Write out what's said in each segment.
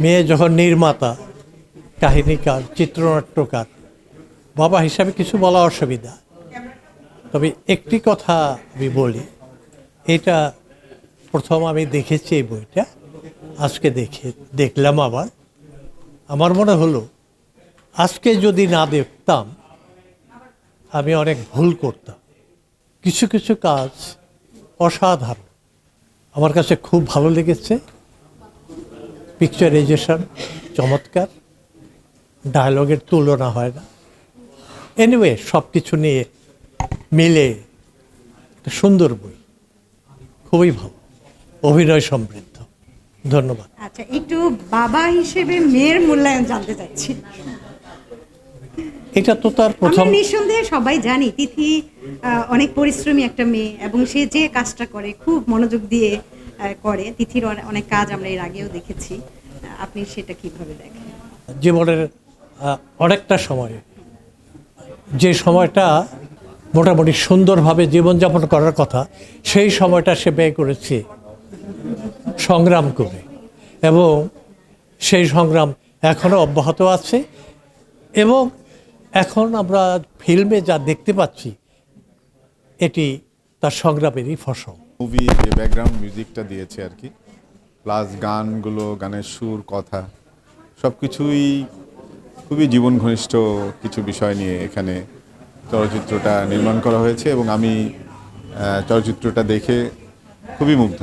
মেয়ে যখন নির্মাতা, কাহিনীকার, চিত্রনাট্যকার, বাবা হিসাবে কিছু বলা অসুবিধা। তবে একটি কথা আমি বলি, এটা প্রথম আমি দেখেছি এই বইটা, আজকে দেখলাম আবার। আমার মনে হলো আজকে যদি না দেখতাম আমি অনেক ভুল করতাম। কিছু কিছু কাজ অসাধারণ, আমার কাছে খুব ভালো লেগেছে। পিকচারাইজেশন চমৎকার, ডায়লগের তুলনা হয় না। এনিওয়ে সব কিছু নিয়ে মিলে একটা সুন্দর বই, খুবই ভালো, অভিনয় সমৃদ্ধ। ধন্যবাদ। আচ্ছা, একটু বাবা হিসেবে মেয়ের মূল্যায়ন জানতে চাচ্ছি। এটা তো তার প্রথম। আমরা নিঃসন্দেহে সবাই জানি তিথি অনেক পরিশ্রমী একটা মেয়ে, এবং সে যে কাজটা করে খুব মনোযোগ দিয়ে করে। তিথির অনেক কাজ আমরা এর আগেও দেখেছি। আপনি সেটা কিভাবে দেখেন? জীবনের অনেকটা সময়, যে সময়টা মোটামুটি সুন্দরভাবে জীবনযাপন করার কথা, সেই সময়টা সে ব্যয় করেছে সংগ্রাম করে, এবং সেই সংগ্রাম এখনও অব্যাহত আছে। এবং এখন আমরা ফিল্মে যা দেখতে পাচ্ছি এটি তার সংগ্রামেরই ফসল। মুভি যে ব্যাকগ্রাউন্ড মিউজিকটা দিয়েছে আর কি, প্লাস গানগুলো, গানের সুর, কথা সব কিছুই খুবই জীবন ঘনিষ্ঠ কিছু বিষয় নিয়ে এখানে চলচ্চিত্রটা নির্মাণ করা হয়েছে, এবং আমি চলচ্চিত্রটা দেখে খুবই মুগ্ধ।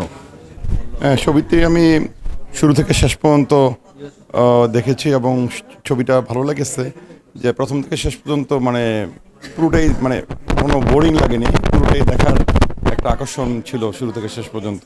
ছবিতে আমি শুরু থেকে শেষ পর্যন্ত দেখেছি, এবং ছবিটা ভালো লেগেছে যে প্রথম থেকে শেষ পর্যন্ত মানে পুরোটাই মানে কোনো বোরিং লাগেনি, পুরোটাই দেখার একটা আকর্ষণ ছিল শুরু থেকে শেষ পর্যন্ত।